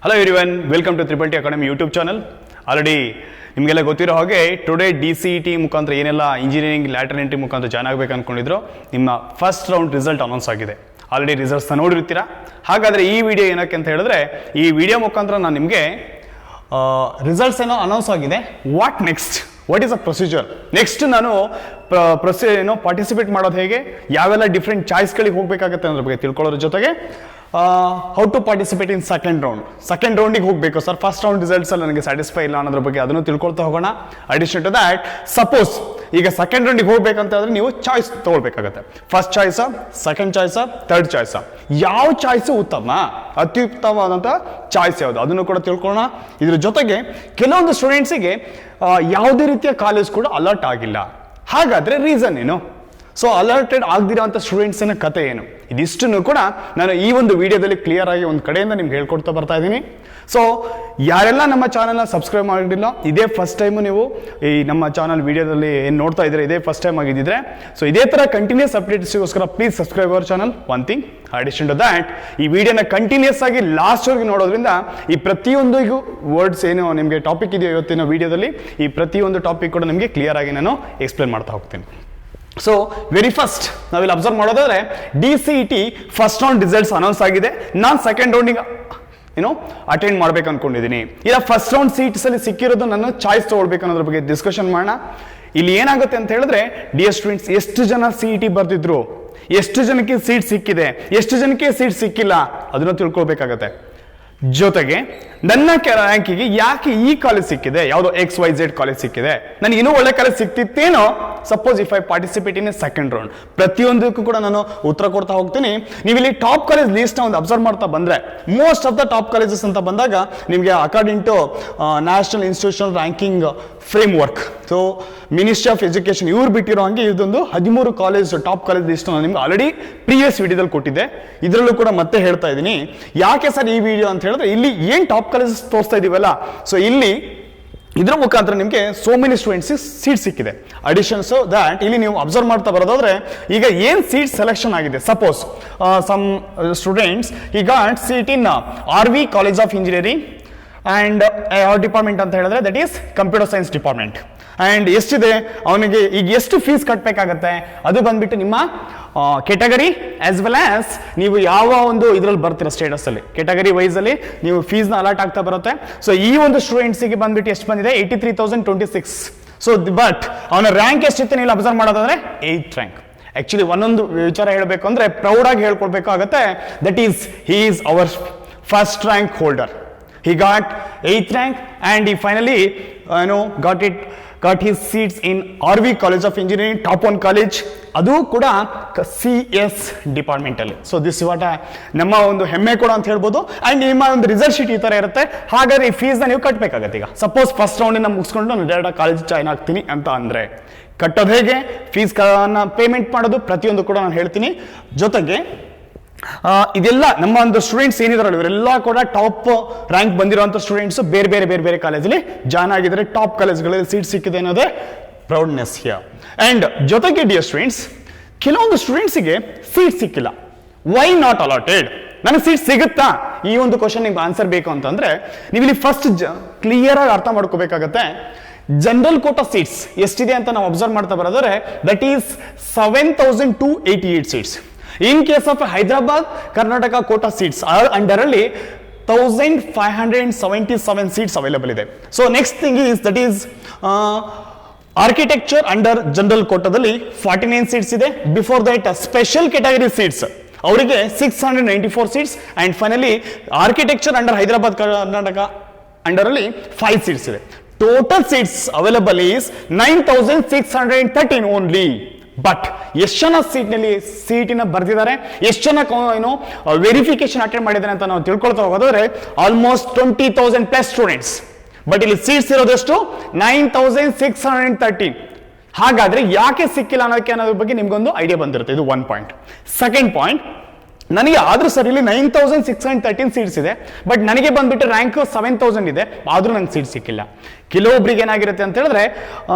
Hello everyone, welcome to triple T academy YouTube channel. Already ನಿಮಗೆಲ್ಲ ಗೊತ್ತಿರೋ ಹಾಗೆ today DCET ಮುಖಾಂತರ ಏನೆಲ್ಲ ಇಂಜಿನಿಯರಿಂಗ್ ಲ್ಯಾಟರಲ್ ಎಂಟ್ರಿ ಮುಖಾಂತರ ಜಾಯ್ನ್ ಆಗಬೇಕು ಅಂದ್ಕೊಂಡಿದ್ರು, ನಿಮ್ಮ ಫಸ್ಟ್ ರೌಂಡ್ ರಿಸಲ್ಟ್ ಅನೌನ್ಸ್ ಆಗಿದೆ. ಆಲ್ರೆಡಿ ರಿಸಲ್ಟ್ಸ್ನ ನೋಡಿರ್ತೀರಾ. ಹಾಗಾದರೆ ಈ ವಿಡಿಯೋ ಏನಕ್ಕೆ ಅಂತ ಹೇಳಿದ್ರೆ, ಈ ವಿಡಿಯೋ ಮುಖಾಂತರ ನಾನು ನಿಮಗೆ ರಿಸಲ್ಟ್ಸ್ ಏನೋ ಅನೌನ್ಸ್ ಆಗಿದೆ, what next, what is a procedure, next ನಾನು ಪಾರ್ಟಿಸಿಪೇಟ್ ಮಾಡೋದು ಹೇಗೆ, ಯಾವೆಲ್ಲ ಡಿಫ್ರೆಂಟ್ ಚಾಯ್ಸ್ಗಳಿಗೆ ಹೋಗಬೇಕಾಗುತ್ತೆ ಅನ್ನೋದ್ರ ಬಗ್ಗೆ ತಿಳ್ಕೊಳ್ಳೋದ್ರ ಜೊತೆಗೆ how to participate in second ರೌಂಡಿಗೆ ಹೋಗಬೇಕು ಸರ್, ಫಸ್ಟ್ ರೌಂಡ್ ರಿಸಲ್ಟ್ಸ್ ಅಲ್ಲಿ ನನಗೆ ಸ್ಯಾಟಿಸ್ಫೈ ಇಲ್ಲ ಅನ್ನೋದ್ರ ಬಗ್ಗೆ ಅದನ್ನು ತಿಳ್ಕೊಳ್ತಾ ಹೋಗೋಣ. ಅಡಿಷನ್ ಟು ದ್ಯಾಟ್, ಸಪೋಸ್ ಈಗ ಸೆಕೆಂಡ್ ರೌಂಡಿಗೆ ಹೋಗ್ಬೇಕಂತ ಹೇಳಿದ್ರೆ ನೀವು ಚಾಯ್ಸ್ ತಗೊಳ್ಬೇಕಾಗತ್ತೆ. ಫಸ್ಟ್ ಚಾಯ್ಸಾ, ಸೆಕೆಂಡ್ ಚಾಯ್ಸಾ, ಥರ್ಡ್ ಚಾಯ್ಸಾ, ಯಾವ ಚಾಯ್ಸು ಉತ್ತಮ, ಅತ್ಯುತ್ತಮವಾದಂಥ ಚಾಯ್ಸ್ ಯಾವುದು ಅದನ್ನು ಕೂಡ ತಿಳ್ಕೊಳ್ಳೋಣ. ಇದ್ರ ಜೊತೆಗೆ ಕೆಲವೊಂದು ಸ್ಟೂಡೆಂಟ್ಸಿಗೆ ಯಾವುದೇ ರೀತಿಯ ಕಾಲೇಜ್ ಕೂಡ ಅಲರ್ಟ್ ಆಗಿಲ್ಲ. ಹಾಗಾದ್ರೆ ರೀಸನ್ ಏನು? ಸೊ ಅಲರ್ಟೆಡ್ ಆಗದಿರೋಂಥ ಸ್ಟೂಡೆಂಟ್ಸಿನ ಕತೆ ಏನು? ಇದಿಷ್ಟನ್ನು ಕೂಡ ನಾನು ಈ ಒಂದು ವಿಡಿಯೋದಲ್ಲಿ ಕ್ಲಿಯರ್ ಆಗಿ ಒಂದು ಕಡೆಯಿಂದ ನಿಮ್ಗೆ ಹೇಳ್ಕೊಡ್ತಾ ಬರ್ತಾ ಇದ್ದೀನಿ. ಸೊ ಯಾರೆಲ್ಲ ನಮ್ಮ ಚಾನಲ್ನ ಸಬ್ಸ್ಕ್ರೈಬ್ ಮಾಡಿಲ್ಲ, ಇದೇ ಫಸ್ಟ್ ಟೈಮು ನೀವು ಈ ನಮ್ಮ ಚಾನಲ್ ವಿಡಿಯೋದಲ್ಲಿ ಏನು ನೋಡ್ತಾ ಇದ್ದೀರಾ, ಇದೇ ಫಸ್ಟ್ ಟೈಮ್ ಆಗಿದ್ದಿದ್ರೆ, ಸೊ ಇದೇ ಥರ ಕಂಟಿನ್ಯೂಸ್ ಅಪ್ಡೇಟ್ಸ್ಗೋಸ್ಕರ please subscribe our channel. One thing addition to that, ಈ ವಿಡಿಯೋನ ಕಂಟಿನ್ಯೂಸ್ ಆಗಿ ಲಾಸ್ಟ್ವರೆಗೆ ನೋಡೋದ್ರಿಂದ ಈ ಪ್ರತಿಯೊಂದಿಗೂ ವರ್ಡ್ಸ್ ಏನು ನಿಮಗೆ ಟಾಪಿಕ್ ಇದೆಯೋ ಇವತ್ತಿನ ವಿಡಿಯೋದಲ್ಲಿ, ಈ ಪ್ರತಿಯೊಂದು ಟಾಪಿಕ್ ಕೂಡ ನಿಮಗೆ ಕ್ಲಿಯರ್ ಆಗಿ ನಾನು ಎಕ್ಸ್ಪ್ಲೇನ್ ಮಾಡ್ತಾ ಹೋಗ್ತೀನಿ. ಸೊ ವೆರಿ ಫಸ್ಟ್ ನಾವಿಲ್ಲಿ ಅಬ್ಸರ್ವ್ ಮಾಡೋದಾದ್ರೆ, DCET first round results announce ಆಗಿದೆ. ನಾನು ಸೆಕೆಂಡ್ ರೌಂಡಿಗೆ ಅಟೆಂಡ್ ಮಾಡ್ಬೇಕು ಅನ್ಕೊಂಡಿದ್ದೀನಿ. ಇಲ್ಲ ಫಸ್ಟ್ ರೌಂಡ್ ಸೀಟ್ಸ್ ಅಲ್ಲಿ ಸಿಕ್ಕಿರೋದು ನಾನು ಚಾಯ್ಸ್ ತಗೊಳ್ಬೇಕು ಅನ್ನೋದ್ರ ಬಗ್ಗೆ ಡಿಸ್ಕಷನ್ ಮಾಡೋಣ. ಇಲ್ಲಿ ಏನಾಗುತ್ತೆ ಅಂತ ಹೇಳಿದ್ರೆ, ಡಿಯರ್ ಸ್ಟೂಡೆಂಟ್ಸ್, ಎಷ್ಟು ಜನ CET ಬರ್ದಿದ್ರು, ಎಷ್ಟು ಜನಕ್ಕೆ ಸೀಟ್ ಸಿಕ್ಕಿದೆ, ಎಷ್ಟು ಜನಕ್ಕೆ ಸೀಟ್ ಸಿಕ್ಕಿಲ್ಲ, ಅದನ್ನು ತಿಳ್ಕೊಳ್ಬೇಕಾಗತ್ತೆ. ಜೊತೆಗೆ ನನ್ನ ರ್ಯಾಂಕಿಗೆ ಯಾಕೆ ಈ ಕಾಲೇಜ್ ಸಿಕ್ಕಿದೆ, ಯಾವುದೋ XYZ ಕಾಲೇಜ್ ಸಿಕ್ಕಿದೆ, ನನಗೆ ಇನ್ನೂ ಒಳ್ಳೆ ಕಾಲೇಜ್ ಸಿಕ್ತಿತ್ತೇನೋ, suppose if I participate in a second round, ಪ್ರತಿಯೊಂದಕ್ಕೂ ಕೂಡ ನಾನು ಉತ್ತರ ಕೊಡ್ತಾ ಹೋಗ್ತೀನಿ. ನೀವು ಇಲ್ಲಿ ಟಾಪ್ ಕಾಲೇಜ್ ಲಿಸ್ಟ್ ಒಂದು ಅಬ್ಸರ್ವ್ ಮಾಡ್ತಾ ಬಂದ್ರೆ, most of the top colleges ಅಂತ ಬಂದಾಗ ನಿಮಗೆ according to national institutional ranking framework, so ministry of education ಇವ್ರು ಬಿಟ್ಟಿರೋ ಹಂಗೆ ಇದೊಂದು 13 ಕಾಲೇಜ್ ಟಾಪ್ ಕಾಲೇಜ್ ಲಿಸ್ಟ್ ನಾನು ನಿಮ್ಗೆ ಆಲ್ರೆಡಿ ಪ್ರೀವಿಯಸ್ ವಿಡಿಯೋದಲ್ಲಿ ಕೊಟ್ಟಿದ್ದೆ. ಇದರಲ್ಲೂ ಕೂಡ ಮತ್ತೆ ಹೇಳ್ತಾ ಇದ್ದೀನಿ. ಯಾಕೆ ಸರ್ ಈ ವಿಡಿಯೋ ಅಂತ ಹೇಳಿದ್ರೆ, ಇಲ್ಲಿ ಏನ್ ಟಾಪ್ ಕಾಲೇಜಸ್ ತೋರಿಸ್ತಾ ಇದೀವಲ್ಲ, ಸೊ ಇಲ್ಲಿ ಇದರ ಮುಖಾಂತರ ನಿಮಗೆ ಸೋ ಮೆನಿ ಸ್ಟೂಡೆಂಟ್ಸ್ ಸೀಟ್ ಸಿಕ್ಕಿದೆ. ಅಡಿಷನ್ ಸೊ ದ್ಯಾಟ್ ಇಲ್ಲಿ ನೀವು ಅಬ್ಸರ್ವ್ ಮಾಡ್ತಾ ಬರೋದಾದ್ರೆ, ಈಗ ಏನ್ ಸೀಟ್ ಸೆಲೆಕ್ಷನ್ ಆಗಿದೆ, ಸಪೋಸ್ ಸಮ್ ಸ್ಟೂಡೆಂಟ್ಸ್ ಈ got seat in RV college of engineering and department ಅಂತ ಹೇಳಿದ್ರೆ that is computer science department. And ಎಷ್ಟಿದೆ ಅವನಿಗೆ, ಈಗ ಎಷ್ಟು ಫೀಸ್ ಕಟ್ಟಬೇಕಾಗತ್ತೆ, ಅದು ಬಂದ್ಬಿಟ್ಟು ನಿಮ್ಮ ಕೆಟಗರಿ ಆಸ್ ವೆಲ್ ಆಸ್ ನೀವು ಯಾವ ಒಂದು ಇದರಲ್ಲಿ ಬರ್ತೀರಾ ಸ್ಟೇಟಸ್ ಅಲ್ಲಿ, ಕೆಟಗರಿ ವೈಸ್ ಅಲ್ಲಿ ನೀವು ಫೀಸ್ನ ಅಲಾಟ್ ಆಗ್ತಾ ಬರುತ್ತೆ. ಸೊ ಈ ಒಂದು ಸ್ಟೂಡೆಂಟ್ಸಿಗೆ ಬಂದ್ಬಿಟ್ಟು ಎಷ್ಟು ಬಂದಿದೆ, 83,026. ಸೊ ಬಟ್ ಅವನ ರ್ಯಾಂಕ್ ಎಷ್ಟಿತ್ತು ನೀವು ಅಬ್ಸರ್ವ್ ಮಾಡೋದಾದ್ರೆ 8th ರ್ಯಾಂಕ್. ಆಕ್ಚುಲಿ ಒಂದೊಂದು ವಿಚಾರ ಹೇಳಬೇಕು ಅಂದ್ರೆ ಪ್ರೌಡ್ ಆಗಿ ಹೇಳ್ಕೊಳ್ಬೇಕಾಗತ್ತೆ, that is he is our first rank holder. He got 8th rank and he finally got his seats in RV College of Engineering, top 1 college, ಅದು ಕೂಡ CS ಡಿಪಾರ್ಟ್ಮೆಂಟ್ ಅಲ್ಲಿ. So this what ನಮ್ಮ ಒಂದು ಹೆಮ್ಮೆ ಕೂಡ ಅಂತ ಹೇಳ್ಬೋದು. ಅಂಡ್ ನಿಮ್ಮ ಒಂದು ರಿಸಲ್ಟ್ ಶೀಟ್ ಈ ತರ ಇರುತ್ತೆ. ಹಾಗಾದ್ರೆ ಈ ಫೀಸ್ ನೀವು ಕಟ್ಟಬೇಕಾಗತ್ತೆ. ಈಗ ಸಪೋಸ್ ಫಸ್ಟ್ ರೌಂಡ್ ಮುಗಿಸ್ಕೊಂಡು ನಾನು ಡೈರೆಕ್ಟ್ ಕಾಲೇಜ್ ಜಾಯ್ನ್ ಆಗ್ತೀನಿ ಅಂತ ಅಂದ್ರೆ ಕಟ್ಟೋದು ಹೇಗೆ, ಫೀಸ್ ಪೇಮೆಂಟ್ ಮಾಡೋದು, ಪ್ರತಿಯೊಂದು ಕೂಡ ನಾನು ಹೇಳ್ತೀನಿ. ಜೊತೆಗೆ ಇದೆಲ್ಲ ನಮ್ಮ ಒಂದು ಸ್ಟೂಡೆಂಟ್ಸ್ ಏನಿದಾರಲ್ಲ, ಇವರೆಲ್ಲ ಕೂಡ ಟಾಪ್ ರ್ಯಾಂಕ್ ಬಂದಿರುವಂತ ಸ್ಟೂಡೆಂಟ್ಸ್ ಬೇರೆ ಬೇರೆ ಬೇರೆ ಬೇರೆ ಕಾಲೇಜಲ್ಲಿ ಜಾಯ್ನ್ ಆಗಿದ್ದಾರೆ, ಟಾಪ್ ಕಾಲೇಜ್ಗಳಲ್ಲಿ ಸೀಟ್ ಸಿಕ್ಕಿದೆ ಅನ್ನೋದೇ ಪ್ರೌಡ್ನೆಸ್ ಹಿಯರ್. ಅಂಡ್ ಜೊತೆಗೆ ಡಿಯರ್ ಸ್ಟೂಡೆಂಟ್ಸ್, ಕೆಲವೊಂದು ಸ್ಟೂಡೆಂಟ್ಸಿಗೆ ಸೀಟ್ ಸಿಕ್ಕಿಲ್ಲ. Why not allotted? ನನಗೆ ಸೀಟ್ ಸಿಗುತ್ತಾ? ಈ ಒಂದು ಕ್ವಶನ್ ನಿಮ್ಗೆ ಆನ್ಸರ್ ಬೇಕು ಅಂತಂದ್ರೆ ನೀವು ಇಲ್ಲಿ ಫಸ್ಟ್ ಕ್ಲಿಯರ್ ಆಗಿ ಅರ್ಥ ಮಾಡ್ಕೋಬೇಕಾಗತ್ತೆ. ಜನರಲ್ ಕೋಟಾ ಸೀಟ್ಸ್ ಎಷ್ಟಿದೆ ಅಂತ ನಾವು ಅಬ್ಸರ್ವ್ ಮಾಡ್ತಾ ಬರೋದ್ರೆ, that is 7,288 seats. In case of Hyderabad Karnataka quota seats under ಅಲ್ಲಿ 1,577 ಸೀಟ್ಸ್ ಅವೈಲೇಬಲ್ ಇದೆ. So next thing is that is architecture under general ಕೋಟಾದಲ್ಲಿ 49 ಸೀಟ್ಸ್ ಇದೆ. Before that special category seats ಅವರಿಗೆ 694 seats. And finally architecture under Hyderabad Karnataka under ಅಲ್ಲಿ 5 seats ಇದೆ. Total seats available is 9,613 only. But ಎಷ್ಟು ಜನ ಸೀಟಿನ ಬರ್ದಿದ್ದಾರೆ, ಎಷ್ಟು ಜನ ವೆರಿಫಿಕೇಶನ್ ಅಟೆಂಡ್ ಮಾಡಿದ್ದಾರೆ ಅಂತ ನಾವು ತಿಳ್ಕೊಳ್ತಾ ಹೋಗೋದಾದ್ರೆ ಆಲ್ಮೋಸ್ಟ್ 20,000 ಪ್ಲಸ್ ಸ್ಟೂಡೆಂಟ್ಸ್. ಬಟ್ ಇಲ್ಲಿ ಸೀಟ್ಸ್ ಇರೋದಷ್ಟು 9,613. ಹಾಗಾದ್ರೆ ಯಾಕೆ ಸಿಕ್ಕಿಲ್ಲ ಅನ್ನೋದ್ರ ಬಗ್ಗೆ ನಿಮ್ಗೊಂದು ಐಡಿಯಾ ಬಂದಿರುತ್ತೆ. ಇದು 1 ಪಾಯಿಂಟ್. ಸೆಕೆಂಡ್ ಪಾಯಿಂಟ್, ನನಗೆ ಆದ್ರೂ ಸರ್ ಇಲ್ಲಿ 9,613 ಸೀಟ್ಸ್ ಇದೆ, ಬಟ್ ನನಗೆ ಬಂದ್ಬಿಟ್ಟು ರ್ಯಾಂಕ್ 7,000 ಇದೆ, ಆದ್ರೂ ನಂಗೆ ಸೀಟ್ ಸಿಕ್ಕಿಲ್ಲ. ಕೆಲವೊಬ್ರಿಗೆ ಏನಾಗಿರುತ್ತೆ ಅಂತ ಹೇಳಿದ್ರೆ,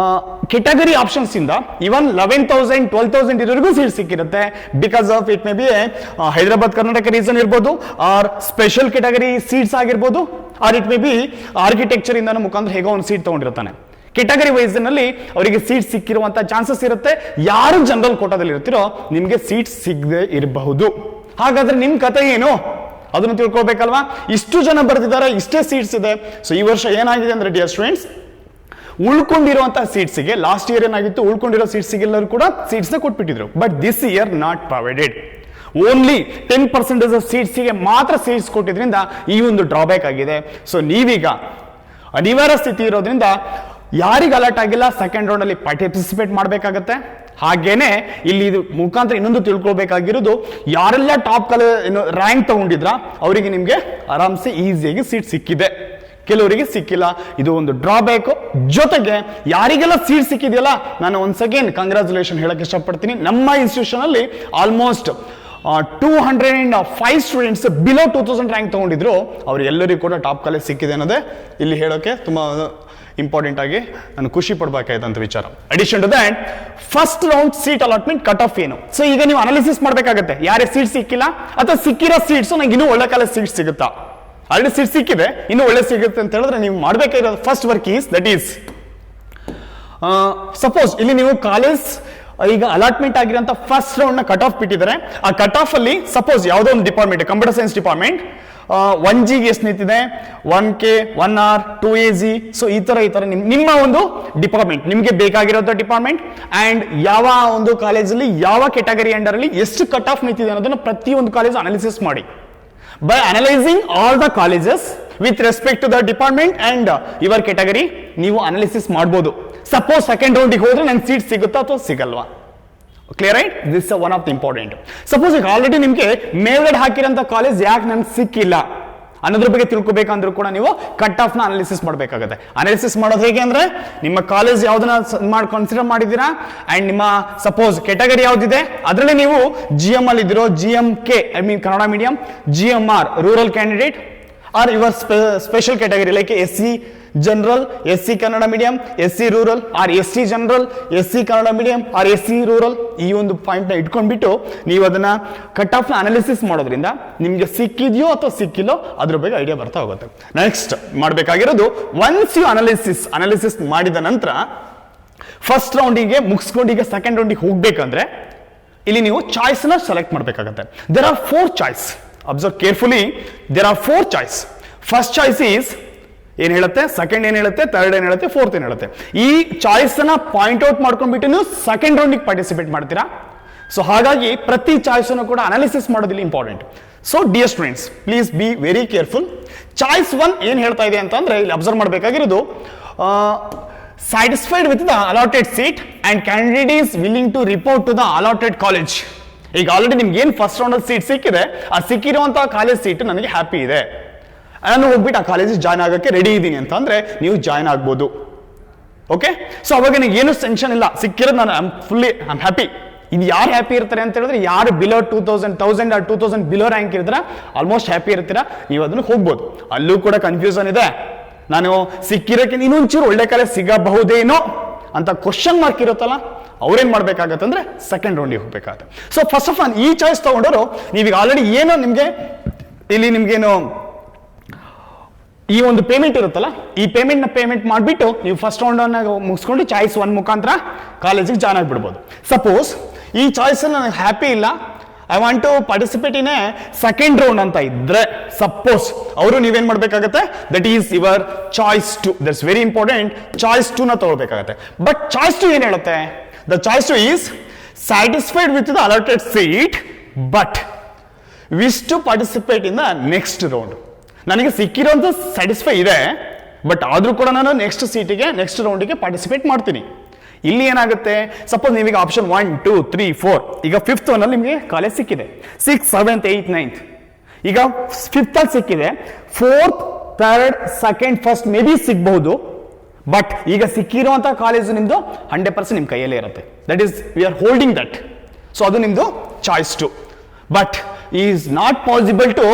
ಕೆಟಗರಿ ಆಪ್ಷನ್ಸ್ ಇಂದ ಇವನ್ 11,000 12,000 ಇರೋರಿಗೂ ಸೀಟ್ ಸಿಕ್ಕಿರುತ್ತೆ. Because of it may be Hyderabad Karnataka reason ಇರ್ಬೋದು, ಆರ್ ಸ್ಪೆಷಲ್ ಕೆಟಗರಿ ಸೀಟ್ಸ್ ಆಗಿರ್ಬೋದು, or it may be architecture ಇಂದ ಮುಖಾಂತರ ಹೇಗೋ ಒಂದು ಸೀಟ್ ತಗೊಂಡಿರ್ತಾನೆ. ಕೆಟಗರಿ ವೈಸ್ ನಲ್ಲಿ ಅವರಿಗೆ ಸೀಟ್ ಸಿಕ್ಕಿರುವಂತ ಚಾನ್ಸಸ್ ಇರುತ್ತೆ. ಯಾರು ಜನರಲ್ ಕೋಟಾದಲ್ಲಿ ಇರ್ತಿರೋ ನಿಮ್ಗೆ ಸೀಟ್ ಸಿಗದೆ ಇರಬಹುದು. ಹಾಗಾದ್ರೆ ನಿಮ್ ಕತೆ ಏನು ಅದನ್ನು ತಿಳ್ಕೊಳ್ಬೇಕಲ್ವಾ? ಇಷ್ಟು ಜನ ಬರ್ತಿದ್ದಾರೆ, ಇಷ್ಟೇ ಸೀಟ್ಸ್ ಇದೆ. ಸೊ ಈ ವರ್ಷ ಏನಾಗಿದೆ ಅಂದ್ರೆ ಡಿಯರ್ ಸ್ಟೂಡೆಂಟ್ಸ್, ಉಳ್ಕೊಂಡಿರುವಂತಹ ಸೀಟ್ಸ್ಗೆ ಲಾಸ್ಟ್ ಇಯರ್ ಏನಾಗಿತ್ತು, ಉಳ್ಕೊಂಡಿರೋ ಸೀಟ್ಸ್ಗೆಲ್ಲರೂ ಕೂಡ ಸೀಟ್ಸ್ ಕೊಟ್ಬಿಟ್ಟಿದ್ರು. But this year not provided. Only 10% of ಸೀಟ್ಸ್ಗೆ ಮಾತ್ರ ಸೀಟ್ಸ್ ಕೊಟ್ಟಿದ್ರಿಂದ ಈ ಒಂದು ಡ್ರಾಬ್ಯಾಕ್ ಆಗಿದೆ. ಸೊ ನೀವೀಗ ಅನಿವಾರ್ಯ ಸ್ಥಿತಿ ಇರೋದ್ರಿಂದ ಯಾರಿಗೆ ಅಲರ್ಟ್ ಆಗಿಲ್ಲ ಸೆಕೆಂಡ್ ರೌಂಡ್ ಅಲ್ಲಿ ಪಾರ್ಟಿಸಿಪೇಟ್ ಮಾಡಬೇಕಾಗತ್ತೆ. ಹಾಗೇನೆ ಇಲ್ಲಿ ಇದು ಮುಖಾಂತರ ಇನ್ನೊಂದು ತಿಳ್ಕೊಳ್ಬೇಕಾಗಿರೋದು, ಯಾರೆಲ್ಲ ಟಾಪ್ ರ್ಯಾಂಕ್ ತಗೊಂಡಿದ್ರ ಅವರಿಗೆ ನಿಮ್ಗೆ ಆರಾಮ್ಸೆ ಈಸಿಯಾಗಿ ಸೀಟ್ ಸಿಕ್ಕಿದೆ, ಕೆಲವರಿಗೆ ಸಿಕ್ಕಿಲ್ಲ. ಇದು ಒಂದು ಡ್ರಾಬ್ಯಾಕ್. ಜೊತೆಗೆ ಯಾರಿಗೆಲ್ಲ ಸೀಟ್ ಸಿಕ್ಕಿದೆಯಲ್ಲ, ನಾನು ಒನ್ಸ್ ಅಗೇನ್ ಕಂಗ್ರಾಚುಲೇಷನ್ ಹೇಳಕ್ ಇಷ್ಟಪಡ್ತೀನಿ. ನಮ್ಮ ಇನ್ಸ್ಟಿಟ್ಯೂಷನ್ ಅಲ್ಲಿ ಆಲ್ಮೋಸ್ಟ್ 205 ಸ್ಟೂಡೆಂಟ್ಸ್ ಬಿಲೋ 2000 ರ್ಯಾಂಕ್ ತಗೊಂಡಿದ್ರು. ಅವ್ರಿಗೆಲ್ಲರಿಗೂ ಕೂಡ ಟಾಪ್ ಕಾಲೇಜ್ ಸಿಕ್ಕಿದೆ ಅನ್ನೋದೇ ಇಲ್ಲಿ ಹೇಳೋಕೆ ತುಂಬಾ ಇಂಪಾರ್ಟೆಂಟ್ ಆಗಿ ನಾನು ಖುಷಿ ಪಡಬೇಕಾದಂತ ವಿಚಾರ. Addition to that, first round seat allotment cut off ಏನು. ಸೊ ಈಗ ನೀವು ಅನಾಲಿಸಿಸ್ ಮಾಡಬೇಕಾಗುತ್ತೆ, ಯಾರೇ ಸೀಟ್ ಸಿಕ್ಕಿಲ್ಲ ಅಥವಾ ಸಿಕ್ಕಿರೋ ಸೀಟ್ಸ್ ನಂಗೆ ಇನ್ನೂ ಒಳ್ಳೆ ಕಾಲೇಜ್ ಸೀಟ್ ಸಿಗುತ್ತಾ, ಆಲ್ರೆಡಿ ಸೀಟ್ ಸಿಕ್ಕಿದೆ ಇನ್ನೂ ಒಳ್ಳೆ ಸಿಗುತ್ತೆ ಅಂತ ಹೇಳಿದ್ರೆ ನೀವು ಮಾಡಬೇಕಾಗಿರೋದು first work is that is, suppose ಇಲ್ಲಿ ನೀವು ಕಾಲೇಜ್ ಈಗ ಅಲಾಟ್ಮೆಂಟ್ ಆಗಿರೋಂಥ ಫಸ್ಟ್ ರೌಂಡ್ ನ ಕಟ್ ಆಫ್ ಬಿಟ್ಟಿದ್ದಾರೆ. ಆ ಕಟ್ ಆಫ್ ಅಲ್ಲಿ ಸಪೋಸ್ ಯಾವುದೋ ಒಂದು department, computer science department 1G ಎಷ್ಟು ನಿಂತಿದೆ, 1K, 1R, 2AG. ಸೊ ಈ ತರ ನಿಮ್ಮ ಒಂದು ಡಿಪಾರ್ಟ್ಮೆಂಟ್, ನಿಮಗೆ ಬೇಕಾಗಿರೋ ಡಿಪಾರ್ಟ್ಮೆಂಟ್ ಅಂಡ್ ಯಾವ ಒಂದು ಕಾಲೇಜಲ್ಲಿ ಯಾವ ಕೆಟಗರಿ ಅಂಡರ್ ಅಲ್ಲಿ ಎಷ್ಟು ಕಟ್ ಆಫ್ ನಿಂತಿದೆ ಅನ್ನೋದನ್ನ ಪ್ರತಿಯೊಂದು ಕಾಲೇಜ್ ಅನಾಲಿಸಿಸ್ ಮಾಡಿ. By analyzing all the colleges with respect to the department and your category, ನೀವು ಅನಾಲಿಸಿಸ್ ಮಾಡಬಹುದು. ಸಪೋಸ್ ಸೆಕೆಂಡ್ ರೌಂಡಿಗೆ ಹೋದ್ರೆ ನಂಗೆ ಸೀಟ್ ಸಿಗುತ್ತಾ ಅಥವಾ ಸಿಗಲ್ವಾ? Clear right? This one of the important. Suppose ಈಗ ಆಲ್ರೆಡಿ ನಿಮ್ಗೆ ಮೇಲ್ಗಡೆ ಹಾಕಿರೋಂಥ ಕಾಲೇಜ್ ಯಾಕೆ ನನ್ಗೆ ಸಿಕ್ಕಿಲ್ಲ ಅನ್ನೋದ್ರ ಬಗ್ಗೆ ತಿಳ್ಕೊಬೇಕಂದ್ರೂ ಕೂಡ ನೀವು ಕಟ್ ಆಫ್ ನ ಅನಾಲಿಸಿಸ್ ಮಾಡಬೇಕಾಗುತ್ತೆ. ಅನಾಲಿಸಿಸ್ ಮಾಡೋದು ಹೇಗೆ ಅಂದ್ರೆ, ನಿಮ್ಮ ಕಾಲೇಜ್ ಯಾವ್ದನ್ನ ಕನ್ಸಿಡರ್ ಮಾಡಿದ್ದೀರಾ ಅಂಡ್ ನಿಮ್ಮ ಸಪೋಸ್ ಕೆಟಗರಿ ಯಾವ್ದಿದೆ ಅದರಲ್ಲಿ ನೀವು GM ಅಲ್ಲಿ ಇದ್ದೀರೋ, GMK I mean Kannada medium, GMR rural candidate, are your special category like SC general, SC Kannada medium, SC rural, or ST general, SC Kannada medium, or SC rural. ಈ ಒಂದು point ನ ಇಟ್ಕೊಂಡ್ಬಿಟ್ಟು ನೀವು ಅದನ್ನ ಕಟ್ ಆಫ್ ನ ಅನಾಲಿಸಿಸ್ ಮಾಡೋದ್ರಿಂದ ನಿಮ್ಗೆ ಸಿಕ್ಕಿದೆಯೋ ಅಥವಾ ಸಿಕ್ಕಿಲ್ಲೋ ಅದ್ರ ಬಗ್ಗೆ ಐಡಿಯಾ ಬರ್ತಾ ಹೋಗುತ್ತೆ. ನೆಕ್ಸ್ಟ್ ಮಾಡಬೇಕಾಗಿರೋದು, ಒನ್ಸ್ ಯು ಅನಾಲಿಸಿಸ್ ಮಾಡಿದ ನಂತರ ಫಸ್ಟ್ ರೌಂಡಿಗೆ ಮುಗಿಸ್ಕೊಂಡು ಈಗ ಸೆಕೆಂಡ್ ರೌಂಡಿಗೆ ಹೋಗ್ಬೇಕಂದ್ರೆ ಇಲ್ಲಿ ನೀವು ಚಾಯ್ಸ್ ನ ಸೆಲೆಕ್ಟ್ ಮಾಡಬೇಕಾಗುತ್ತೆ. There are 4 choice. Observe carefully, there are 4 choice. First choice is ಏನ್ ಹೇಳುತ್ತೆ, ಸೆಕೆಂಡ್ ಏನ್ ಹೇಳುತ್ತೆ, ಥರ್ಡ್ ಏನ್ ಹೇಳುತ್ತೆ, ಫೋರ್ತ್ ಏನ್ ಹೇಳುತ್ತೆ. ಈ ಚಾಯ್ಸ್ ನ ಪಾಯಿಂಟ್ ಔಟ್ ಮಾಡ್ಕೊಂಡ್ಬಿಟ್ಟು ನೀವು ಸೆಕೆಂಡ್ ರೌಂಡಿಗೆ ಪಾರ್ಟಿಸಿಪೇಟ್ ಮಾಡ್ತೀರಾ. ಸೊ ಹಾಗಾಗಿ ಪ್ರತಿ ಚಾಯ್ಸ್ ಅನ್ನು ಕೂಡ ಅನಾಲಿಸಿಸ್ ಮಾಡೋದಿಲ್ಲ important. So dear students, please be very careful. Choice 1 ಏನ್ ಹೇಳ್ತಾ ಇದೆ ಅಂತಂದ್ರೆ, ಇಲ್ಲಿ ಅಬ್ಸರ್ವ್ ಮಾಡಬೇಕಾಗಿರೋದು, satisfied with the allotted seat and candidate is willing to report to the allotted college. ಈಗ ಆಲ್ರೆಡಿ ನಿಮ್ಗೆ ಏನ್ ಫಸ್ಟ್ ರೌಂಡ್ ಅಲ್ಲಿ ಸೀಟ್ ಸಿಕ್ಕಿದೆ, ಆ ಸಿಕ್ಕಿರುವಂತಹ ಕಾಲೇಜ್ ಸೀಟ್ ನನಗೆ ಹ್ಯಾಪಿ ಇದೆ, ನಾನು ಹೋಗ್ಬಿಟ್ಟು ಆ ಕಾಲೇಜಿಗೆ ಜಾಯ್ನ್ ಆಗಕ್ಕೆ ರೆಡಿ ಇದ್ದೀನಿ ಅಂತ ಅಂದ್ರೆ ನೀವು ಜಾಯ್ನ್ ಆಗ್ಬೋದು. ಓಕೆ, ಸೊ ಅವಾಗ ನಿಮ್ಗೆ ಏನು ಟೆನ್ಷನ್ ಇಲ್ಲ, ಸಿಕ್ಕಿರೋದು ನಾನು ಐ ಆಮ್ ಹ್ಯಾಪಿ. ಇದು ಯಾರು ಹ್ಯಾಪಿ ಇರ್ತಾರೆ ಅಂತ ಹೇಳಿದ್ರೆ, ಯಾರು ಬಿಲೋ 1000 ಆರ್ 2000 ಬಿಲೋ ರ್ಯಾಂಕ್ ಇರ್ತಾರ ಆಲ್ಮೋಸ್ಟ್ ಹ್ಯಾಪಿ ಇರ್ತೀರಾ, ನೀವು ಅದನ್ನು ಹೋಗ್ಬೋದು. ಅಲ್ಲೂ ಕೂಡ ಕನ್ಫ್ಯೂಷನ್ ಇದೆ, ನಾನು ಸಿಕ್ಕಿರೋಕೆ ಇನ್ನೊಂಚೂರು ಒಳ್ಳೆ ಕಾಲೇಜ್ ಸಿಗಬಹುದೇನೋ ಅಂತ ಕ್ವಶನ್ ಮಾರ್ಕ್ ಇರುತ್ತಲ್ಲ, ಅವ್ರೇನ್ ಮಾಡ್ಬೇಕಾಗತ್ತೆ ಅಂದ್ರೆ ಸೆಕೆಂಡ್ ರೌಂಡಿಗೆ ಹೋಗ್ಬೇಕಾಗತ್ತೆ. ಸೊ ಫಸ್ಟ್ ಆಫ್ ಆಲ್ ಈ ಚಾಯ್ಸ್ ತಗೊಂಡವರು ನೀವೀಗ ಆಲ್ರೆಡಿ ಏನೋ ನಿಮ್ಗೆ ಇಲ್ಲಿ ನಿಮ್ಗೇನು ಈ ಒಂದು ಪೇಮೆಂಟ್ ಇರುತ್ತಲ್ಲ, ಈ ಪೇಮೆಂಟ್ ಮಾಡಿಬಿಟ್ಟು ನೀವು ಫಸ್ಟ್ ರೌಂಡ್ ಅನ್ನ ಮುಗಿಸ್ಕೊಂಡು ಚಾಯ್ಸ್ 1 ಮುಖಾಂತರ ಕಾಲೇಜಿಗೆ ಜಾಯ್ನ್ ಆಗಿಬಿಡ್ಬೋದು. ಸಪೋಸ್ ಈ ಚಾಯ್ಸ್ ನನಗೆ ಹ್ಯಾಪಿ ಇಲ್ಲ, I want to participate in a second round ಅಂತ ಇದ್ರೆ, ಸಪೋಸ್ ಅವರು ನೀವೇನ್ ಮಾಡ್ಬೇಕಾಗತ್ತೆ, that is your choice 2. That's very important. Choice 2 ನ ತಗೊಳ್ಬೇಕಾಗತ್ತೆ. ಬಟ್ ಚಾಯ್ಸ್ 2 ಏನ್ ಹೇಳುತ್ತೆ, the choice 2 is satisfied with the allotted seat but wish to participate in the next round. ನನಗೆ ಸಿಕ್ಕಿರೋಂಥ ಸ್ಯಾಟಿಸ್ಫೈ ಇದೆ, ಬಟ್ ಆದ್ರೂ ಕೂಡ ನಾನು ನೆಕ್ಸ್ಟ್ ರೌಂಡಿಗೆ ಪಾರ್ಟಿಸಿಪೇಟ್ ಮಾಡ್ತೀನಿ. ಇಲ್ಲಿ ಏನಾಗುತ್ತೆ, ಸಪೋಸ್ ನೀವೀಗ ಆಪ್ಷನ್ 1, 2, 3, 4, ಈಗ 5th ಒನ್ ಅಲ್ಲಿ ನಿಮಗೆ ಕಾಲೇಜ್ ಸಿಕ್ಕಿದೆ, 6th, 7th, 8th, 9th, ಈಗ 5th ಅಲ್ಲಿ ಸಿಕ್ಕಿದೆ, 4th, 3rd, 2nd, 1st may be ಸಿಗಬಹುದು. ಬಟ್ ಈಗ ಸಿಕ್ಕಿರುವಂತ ಕಾಲೇಜು ನಿಮ್ದು 100% ನಿಮ್ ಕೈಯಲ್ಲೇ ಇರುತ್ತೆ. That is we are holding that. So ಅದು ನಿಮ್ದು choice 2. But is not possible to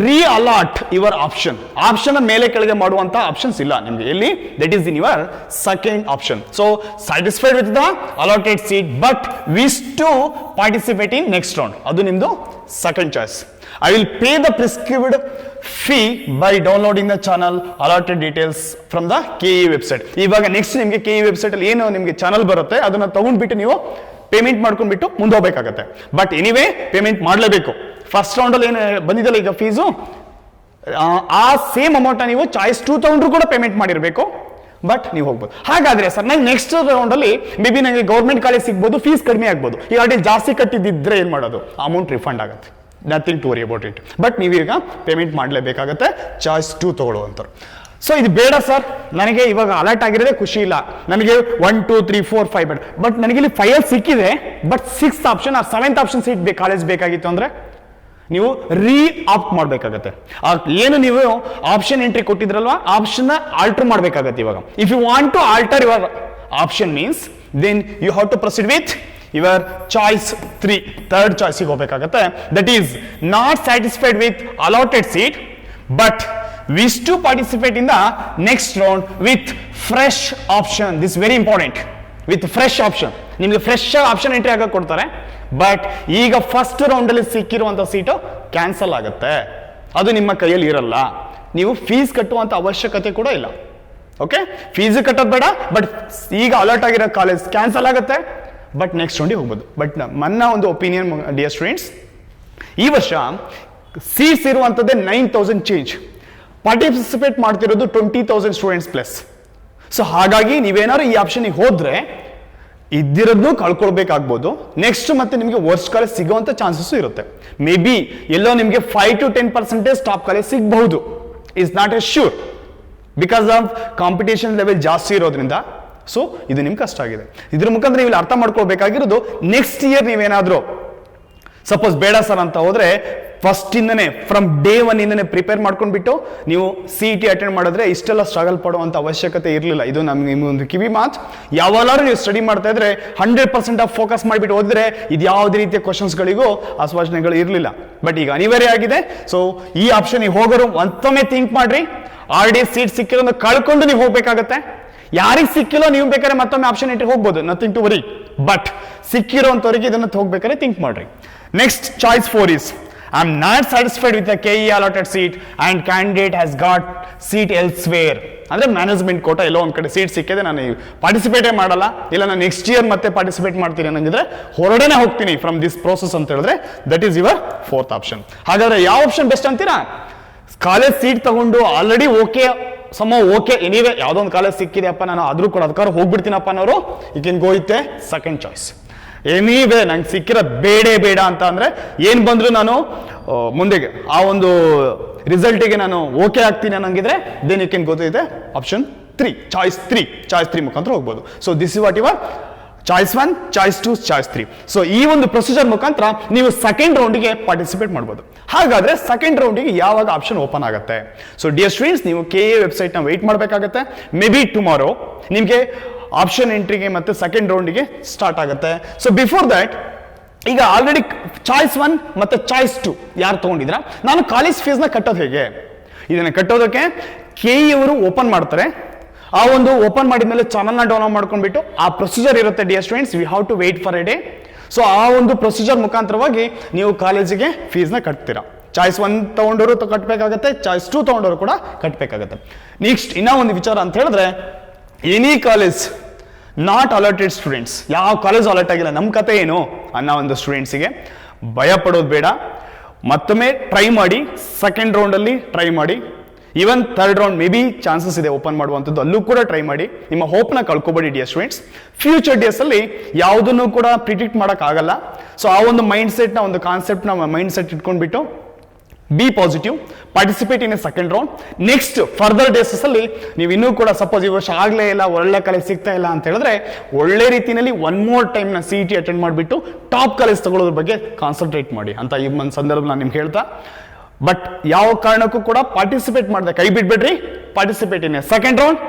reallot your option ಮೇಲೆ ಕೆಳಗೆ ಮಾಡುವಂತ ಆಪ್ಷನ್ಸ್ ಇಲ್ಲ ನಿಮ್ಗೆ ಎಲ್ಲಿ, that is in your second option. So satisfied with the allotted seat but wish to participate in next round, ಅದು ನಿಮ್ದು second choice. I will pay the prescribed fee by downloading the channel allotted details from the KE website. ಇವಾಗ next ನಿಮಗೆ KE website ಅಲ್ಲಿ ಏನು ನಿಮಗೆ channel ಬರುತ್ತೆ ಅದನ್ನ ತಗೊಂಡ್ಬಿಟ್ಟು ನೀವು ಪೇಮೆಂಟ್ ಮಾಡ್ಕೊಂಡ್ಬಿಟ್ಟು ಮುಂದೆ ಹೋಗ್ಬೇಕಾಗತ್ತೆ. ಬಟ್ ಎನಿವೇ ಪೇಮೆಂಟ್ ಮಾಡಲೇಬೇಕು. ಫಸ್ಟ್ ರೌಂಡ್ ಅಲ್ಲಿ ಏನು ಬಂದಿದ್ದಲ್ಲ ಈಗ ಫೀಸು, ಆ ಸೇಮ್ ಅಮೌಂಟ್ ನೀವು ಚಾಯ್ಸ್ 2 ತಗೊಂಡ್ರು ಕೂಡ ಪೇಮೆಂಟ್ ಮಾಡಿರಬೇಕು. ಬಟ್ ನೀವು ಹೋಗ್ಬೋದು. ಹಾಗಾದ್ರೆ ಸರ್ ನಂಗೆ ನೆಕ್ಸ್ಟ್ ರೌಂಡ್ ಅಲ್ಲಿ ಮೇ ಬಿ ನನಗೆ ಗೌರ್ಮೆಂಟ್ ಕಾಲೇಜ್ ಸಿಗ್ಬೋದು, ಫೀಸ್ ಕಡಿಮೆ ಆಗ್ಬೋದು. ಈಗ ಆಲ್ರೆಡಿ ಜಾಸ್ತಿ ಕಟ್ಟಿದ್ದಿದ್ರೆ ಏನ್ ಮಾಡೋದು, ಅಮೌಂಟ್ ರಿಫಂಡ್ ಆಗುತ್ತೆ. Nothing to worry about it. But ನೀವೀಗ ಪೇಮೆಂಟ್ ಮಾಡಲೇಬೇಕಾಗತ್ತೆ ಚಾಯ್ಸ್ 2 ತಗೊಳ್ಳುವಂಥವ್ರು. ಸೊ ಇದು ಬೇಡ ಸರ್, ನನಗೆ ಇವಾಗ ಅಲರ್ಟ್ ಆಗಿರೋದೇ ಖುಷಿ ಇಲ್ಲ, ನನಗೆ 1 2 3 4 5 ಬೇಡ. ಬಟ್ ನನಗೆ ಇಲ್ಲಿ 5 ಸಿಕ್ಕಿದೆ, ಬಟ್ 6th ಆಪ್ಷನ್ ಆ 7th ಆಪ್ಷನ್ ಸೀಟ್ ಕಾಲೇಜ್ ಬೇಕಾಗಿತ್ತು ಅಂದ್ರೆ ನೀವು ಆಪ್ಟ್ ಮಾಡಬೇಕಾಗತ್ತೆ. ಏನು ನೀವು ಆಪ್ಷನ್ ಎಂಟ್ರಿ ಕೊಟ್ಟಿದ್ರಲ್ವಾ, ಆಪ್ಷನ್ ಆಲ್ಟರ್ ಮಾಡಬೇಕಾಗತ್ತೆ. ಇವಾಗ if you want to alter your option means then you have to proceed with your choice 3, third ಚಾಯ್ಸಿಗೆ ಹೋಗಬೇಕಾಗತ್ತೆ. That is not satisfied with allotted seat but wish to participate in the next round with fresh option. This is very important. With fresh option. ನಿಮಗೆ fresh option entry ಆಗ ಕೊಡ್ತಾರೆ. But ಈಗ first round ಅಲ್ಲಿ ಸಿಕ್ಕಿರುವಂತ seat cancel ಆಗುತ್ತೆ. ಅದು ನಿಮ್ಮ ಕೈಯಲ್ಲಿ ಇರಲ್ಲ. ನೀವು ಫೀಸ್ ಕಟ್ಟುವಂತ ಅವಶ್ಯಕತೆ ಕೂಡ ಇಲ್ಲ. ಓಕೆ, ಫೀಸ್ ಕಟ್ಟೋದು ಬೇಡ. ಬಟ್ ಈಗ ಅಲರ್ಟ್ ಆಗಿರೋ ಕಾಲೇಜ್ ಕ್ಯಾನ್ಸಲ್ ಆಗುತ್ತೆ. ಬಟ್ ನೆಕ್ಸ್ಟ್ ರೌಂಡಿಗೆ ಹೋಗ್ಬೋದು. ಬಟ್ ನನ್ನ ಒಂದು ಒಪಿನಿಯನ್ ಡಿಯರ್ ಸ್ಟೂಡೆಂಟ್ಸ್, ಈ ವರ್ಷ ಸೀಟ್ಸ್ ಇರುವಂತದ್ದೇ 9,000 ಚೇಂಜ್, ಪಾರ್ಟಿಸಿಪೇಟ್ ಮಾಡ್ತಿರೋದು 20,000 ಸ್ಟೂಡೆಂಟ್ಸ್ ಪ್ಲಸ್. ಸೊ ಹಾಗಾಗಿ ನೀವೇನಾದ್ರು ಈ ಆಪ್ಷನ್ಗೆ ಹೋದ್ರೆ ಇದ್ದಿರೋದನ್ನು ಕಳ್ಕೊಳ್ಬೇಕಾಗ್ಬೋದು. ನೆಕ್ಸ್ಟ್ ಮತ್ತೆ ನಿಮಗೆ ವರ್ಸ್ಟ್ ಕಾಲೇಜ್ ಸಿಗುವಂತ ಚಾನ್ಸಸ್ ಇರುತ್ತೆ. ಮೇ ಬಿ ಎಲ್ಲೋ ನಿಮಗೆ 5 to 10% ಟಾಪ್ ಕಾಲೇಜ್ ಸಿಗಬಹುದು. Is not A sure because of competition level ಜಾಸ್ತಿ ಇರೋದ್ರಿಂದ. ಸೊ ಇದು ನಿಮ್ಗೆ ಕಷ್ಟ ಆಗಿದೆ. ಇದ್ರ ಮುಖಾಂತರ ನೀವು ಅರ್ಥ ಮಾಡ್ಕೊಳ್ಬೇಕಾಗಿರೋದು, ನೆಕ್ಸ್ಟ್ ಇಯರ್ ನೀವೇನಾದ್ರೂ ಸಪೋಸ್ ಬೇಡ ಸರ್ ಅಂತ ಹೋದ್ರೆ ಫಸ್ಟ್ ಇಂದನೇ ಫ್ರಮ್ ಡೇ 1 ಇಂದನೇ ಪ್ರಿಪೇರ್ ಮಾಡ್ಕೊಂಡ್ಬಿಟ್ಟು ನೀವು CET ಅಟೆಂಡ್ ಮಾಡಿದ್ರೆ ಇಷ್ಟೆಲ್ಲ ಸ್ಟ್ರಗಲ್ ಪಡುವಂತ ಅವಶ್ಯಕತೆ ಇರಲಿಲ್ಲ. ಇದು ನಮ್ಗೆ ನಿಮ್ಗೊಂದು ಕಿವಿ ಮಾತು. ಯಾವಾಗಲಾದ್ರೂ ನೀವು ಸ್ಟಡಿ ಮಾಡ್ತಾ ಇದ್ರೆ 100% ಆಫ್ ಫೋಕಸ್ ಮಾಡಿಬಿಟ್ಟು ಹೋದ್ರೆ ಇದು ಯಾವುದೇ ರೀತಿಯ ಕ್ವಶನ್ಸ್ಗಳಿಗೂ ಆಶ್ವಾಸನೆಗಳು ಇರಲಿಲ್ಲ. ಬಟ್ ಈಗ ಅನಿವಾರ್ಯ ಆಗಿದೆ. ಸೊ ಈ ಆಪ್ಷನ್ ಹೋಗೋರು ಮತ್ತೊಮ್ಮೆ ಥಿಂಕ್ ಮಾಡ್ರಿ. ಆಲ್ರೆಡಿ ಸೀಟ್ ಸಿಕ್ಕಿರೋದನ್ನ ಕಳ್ಕೊಂಡು ನೀವು ಹೋಗ್ಬೇಕಾಗತ್ತೆ. ಯಾರಿಗೆ ಸಿಕ್ಕಿಲ್ಲೋ ನೀವು ಬೇಕಾದ್ರೆ ಮತ್ತೊಮ್ಮೆ ಆಪ್ಷನ್ ಎಂಟ್ರಿ ಹೋಗ್ಬೋದು, ನಥಿಂಗ್ ಟು ವರಿ. ಬಟ್ ಸಿಕ್ಕಿರೋಂಥವ್ರಿಗೆ ಇದನ್ನ ಹೋಗ್ಬೇಕಾದ್ರೆ ಥಿಂಕ್ ಮಾಡ್ರಿ. Next choice 4 is I am not satisfied with the KE allotted seat and candidate has got seat elsewhere. ಅಂದ್ರೆ ಮ್ಯಾನೇಜ್ಮೆಂಟ್ ಕೋಟ ಎಲ್ಲೋ ಒಂದ್ ಕಡೆ ಸೀಟ್ ಸಿಕ್ಕಿದೆ, ನಾನು ಪಾರ್ಟಿಸಿಪೇಟೇ ಮಾಡಲ್ಲ, ಇಲ್ಲ ನಾನು ನೆಕ್ಸ್ಟ್ ಇಯರ್ ಮತ್ತೆ ಪಾರ್ಟಿಸಿಪೇಟ್ ಮಾಡ್ತೀನಿ ಅನ್ನಂಗಿದ್ರೆ ಹೊರಗಡೆನೆ ಹೋಗ್ತೀನಿ ಫ್ರಮ್ ದಿಸ್ ಪ್ರೋಸೆಸ್ ಅಂತ ಹೇಳಿದ್ರೆ that is your 4th option. ಹಾಗಾದ್ರೆ ಯಾವ ಆಪ್ಷನ್ ಬೆಸ್ಟ್ ಅಂತೀರಾ? ಕಾಲೇಜ್ ಸೀಟ್ ತಗೊಂಡು ಆಲ್ರೆಡಿ ಓಕೆ ಓಕೆ ಎನಿವೇ ಯಾವ್ದೋ ಒಂದು ಕಾಲೇಜ್ ಸಿಕ್ಕಿದೆಯಪ್ಪ, ನಾನು ಆದ್ರೂ ಕೂಡ ಅದಕ್ಕಾರ ಹೋಗ್ಬಿಡ್ತೀನಪ್ಪ ಅನ್ನೋರು you can go with a second choice. Anyway ನಂಗೆ ಸಿಕ್ಕಿರೋ ಬೇಡ ಅಂತ ಅಂದ್ರೆ ಏನ್ ಬಂದ್ರು ನಾನು ಮುಂದೆಗೆ ಆ ಒಂದು ರಿಸಲ್ಟಿಗೆ ನಾನು ಓಕೆ ಆಗ್ತೀನಿ ಅನ್ನಂಗಿದ್ರೆ then you can go with option 3, choice 3 ಮುಖಾಂತರ ಹೋಗ್ಬೋದು. So this is what your choice 1, choice 2, choice 3. So ಈ ಒಂದು ಪ್ರೊಸೀಜರ್ ಮುಖಾಂತರ ನೀವು ಸೆಕೆಂಡ್ ರೌಂಡ್ಗೆ ಪಾರ್ಟಿಸಿಪೇಟ್ ಮಾಡ್ಬೋದು. ಹಾಗಾದ್ರೆ ಸೆಕೆಂಡ್ ರೌಂಡ್ಗೆ ಯಾವಾಗ ಆಪ್ಷನ್ ಓಪನ್ ಆಗುತ್ತೆ? ಸೊ ಡಿಯರ್ ಸ್ಟೂಡೆಂಟ್ಸ್, ನೀವು KE ವೆಬ್ಸೈಟ್ ನ ವೆಯ್ಟ್ ಮಾಡಬೇಕಾಗತ್ತೆ. ಮೇ ಬಿ ಟುಮಾರೋ ನಿಮಗೆ ಆಪ್ಷನ್ ಎಂಟ್ರಿಗೆ ಮತ್ತೆ ಸೆಕೆಂಡ್ ರೌಂಡ್ಗೆ ಸ್ಟಾರ್ಟ್ ಆಗುತ್ತೆ. ಸೊ ಬಿಫೋರ್ ದಟ್ ಈಗ ಆಲ್ರೆಡಿ ಚಾಯ್ಸ್ 1 ಮತ್ತೆ ಚಾಯ್ಸ್ 2 ಯಾರು ತಗೊಂಡಿದ್ರ, ನಾನು ಕಾಲೇಜ್ ಫೀಸ್ ನ ಕಟ್ಟೋದು ಹೇಗೆ? ಇದನ್ನ ಕಟ್ಟೋದಕ್ಕೆ KE ಅವರು ಓಪನ್ ಮಾಡ್ತಾರೆ. ಆ ಒಂದು ಓಪನ್ ಮಾಡಿದ್ಮೇಲೆ ಚಾನಲ್ನ ಡೌನ್ಲೋಡ್ ಮಾಡ್ಕೊಂಡ್ಬಿಟ್ಟು ಆ ಪ್ರೊಸೀಜರ್ ಇರುತ್ತೆ dear students. We have to wait for a day. So ಆ ಒಂದು ಪ್ರೊಸೀಜರ್ ಮುಖಾಂತರವಾಗಿ ನೀವು ಕಾಲೇಜಿಗೆ ಫೀಸ್ನ ಕಟ್ತೀರಾ. ಚಾಯ್ಸ್ 1 ತಗೊಂಡವರು ಕಟ್ಟಬೇಕಾಗತ್ತೆ, ಚಾಯ್ಸ್ 2 ತಗೊಂಡವರು ಕೂಡ ಕಟ್ಟಬೇಕಾಗತ್ತೆ. ನೆಕ್ಸ್ಟ್ ಇನ್ನೂ ಒಂದು ವಿಚಾರ ಅಂತ ಹೇಳಿದ್ರೆ, any college not alerted students, ಯಾವ ಕಾಲೇಜ್ ಅಲರ್ಟ್ ಆಗಿಲ್ಲ, ನಮ್ಮ ಕತೆ ಏನು ಅನ್ನೋ ಒಂದು ಸ್ಟೂಡೆಂಟ್ಸಿಗೆ ಭಯ ಪಡೋದು ಬೇಡ. ಮತ್ತೊಮ್ಮೆ ಟ್ರೈ ಮಾಡಿ, ಸೆಕೆಂಡ್ ರೌಂಡಲ್ಲಿ ಟ್ರೈ ಮಾಡಿ. Even third round May be chances ಇದೆ ಓಪನ್ ಮಾಡುವಂಥದ್ದು, ಅಲ್ಲೂ ಕೂಡ ಟ್ರೈ ಮಾಡಿ. ನಿಮ್ಮ ಹೋಪ್ನ ಕಳ್ಕೊಬೇಡಿ ಡಿಯರ್ ಸ್ಟೂಡೆಂಟ್ಸ್. ಫ್ಯೂಚರ್ ಡೇಸ್ ಅಲ್ಲಿ ಯಾವುದನ್ನು ಕೂಡ ಪ್ರಿಡಿಕ್ಟ್ ಮಾಡೋಕ್ಕಾಗಲ್ಲ. ಸೊ ಆ ಒಂದು ಮೈಂಡ್ ಸೆಟ್ನ ಒಂದು ಕಾನ್ಸೆಪ್ಟ್ನ ಮೈಂಡ್ ಸೆಟ್ ಇಟ್ಕೊಂಡ್ಬಿಟ್ಟು be positive, participate in a second round. Next further ಡೇಸಸ್ ಅಲ್ಲಿ ನೀವು ಇನ್ನೂ ಕೂಡ ಸಪೋಸ್ ಈ ವರ್ಷ ಆಗಲೇ ಇಲ್ಲ, ಒಳ್ಳೆ ಕಾಲೇಜ್ ಸಿಗ್ತಾ ಇಲ್ಲ ಅಂತ ಹೇಳಿದ್ರೆ ಒಳ್ಳೆ ರೀತಿಯಲ್ಲಿ ಒನ್ ಮೋರ್ ಟೈಮ್ ನ CET ಅಟೆಂಡ್ ಮಾಡಿಬಿಟ್ಟು ಟಾಪ್ ಕಾಲೇಜ್ ತಗೊಳ್ಳೋದ್ರ ಬಗ್ಗೆ ಕಾನ್ಸಂಟ್ರೇಟ್ ಮಾಡಿ ಅಂತ ಈ ಒಂದು ಸಂದರ್ಭ ನಾನು ನಿಮ್ಗೆ ಹೇಳ್ತಾ. ಬಟ್ ಯಾವ ಕಾರಣಕ್ಕೂ ಕೂಡ ಪಾರ್ಟಿಸಿಪೇಟ್ ಮಾಡಿದೆ ಕೈ ಬಿಡ್ಬೇಡ್ರಿ. Participate in a second round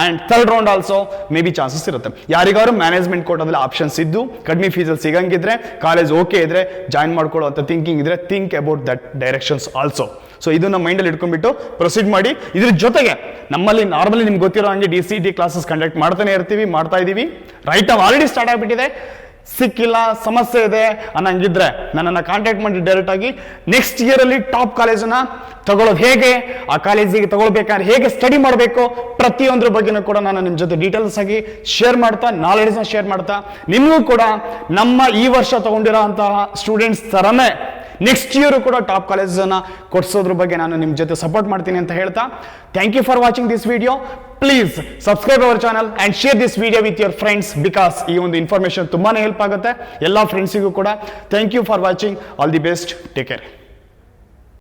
and third round also may be chances ಇರುತ್ತೆ. ಯಾರಿಗಾದ್ರು ಮ್ಯಾನೇಜ್ಮೆಂಟ್ ಕೋಟಾದಲ್ಲಿ ಆಪ್ಷನ್ಸ್ ಇದ್ದು ಕಡಿಮೆ ಫೀಸಲ್ಲಿ ಸಿಗಂಗಿದ್ರೆ, ಕಾಲೇಜ್ ಓಕೆ ಇದ್ರೆ, ಜಾಯಿನ್ ಮಾಡ್ಕೊಳ್ಳೋ ಅಂತ ಥಿಂಕಿಂಗ್ ಇದ್ರೆ, think about that directions also. So ಇದನ್ನ ಮೈಂಡಲ್ಲಿ ಇಟ್ಕೊಂಡ್ಬಿಟ್ಟು ಪ್ರೊಸೀಡ್ ಮಾಡಿ. ಇದ್ರ ಜೊತೆಗೆ ನಮ್ಮಲ್ಲಿ ನಾರ್ಮಲಿ ನಿಮ್ಗೆ ಗೊತ್ತಿರೋ ಹಂಗೆ DCET ಕ್ಲಾಸಸ್ ಕಂಡಕ್ಟ್ ಮಾಡ್ತಾನೆ ಇರ್ತೀವಿ, ಮಾಡ್ತಾ ಇದೀವಿ. ರೈಟ್ ನಾವು ಆಲ್ರೆಡಿ ಸ್ಟಾರ್ಟ್ ಆಗಿಬಿಟ್ಟಿದೆ. ಸಿಕ್ಕಿಲ್ಲ, ಸಮಸ್ಯೆ ಇದೆ ಅನ್ನಂಗಿದ್ರೆ ನನ್ನನ್ನು ಕಾಂಟ್ಯಾಕ್ಟ್ ಮಾಡಿ ಡೈರೆಕ್ಟ್ ಆಗಿ. ನೆಕ್ಸ್ಟ್ ಇಯರಲ್ಲಿ ಟಾಪ್ ಕಾಲೇಜನ್ನ ತಗೊಳ್ಳೋದು ಹೇಗೆ, ಆ ಕಾಲೇಜಿಗೆ ತಗೊಳ್ಬೇಕಾದ್ರೆ ಹೇಗೆ ಸ್ಟಡಿ ಮಾಡಬೇಕು, ಪ್ರತಿಯೊಂದ್ರ ಬಗ್ಗೆನೂ ಕೂಡ ನಾನು ನಿಮ್ಮ ಜೊತೆ ಡೀಟೇಲ್ಸ್ ಆಗಿ ಶೇರ್ ಮಾಡ್ತಾ, ನಾಲೆಡ್ಜ್ನ ಶೇರ್ ಮಾಡ್ತಾ, ನಿಮಗೂ ಕೂಡ ನಮ್ಮ ಈ ವರ್ಷ ತಗೊಂಡಿರೋ ಅಂತಹ ಸ್ಟೂಡೆಂಟ್ಸ್ ಥರನೇ ನೆಕ್ಸ್ಟ್ ಇಯರ್ ಕೂಡ ಟಾಪ್ ಕಾಲೇಜನ್ನ ಕೊಡ್ಸೋದ್ರ ಬಗ್ಗೆ ನಾನು ನಿಮ್ಮ ಜೊತೆ ಸಪೋರ್ಟ್ ಮಾಡ್ತೀನಿ ಅಂತ ಹೇಳ್ತಾ, thank you for watching this video. Please subscribe our channel and share this video with your friends, because ಈ ಒಂದು ಇನ್ಫಾರ್ಮೇಶನ್ ತುಂಬಾನೇ ಹೆಲ್ಪ್ ಆಗುತ್ತೆ ಎಲ್ಲ ಫ್ರೆಂಡ್ಸಿಗೂ ಕೂಡ. Thank you for watching. All the best. Take care.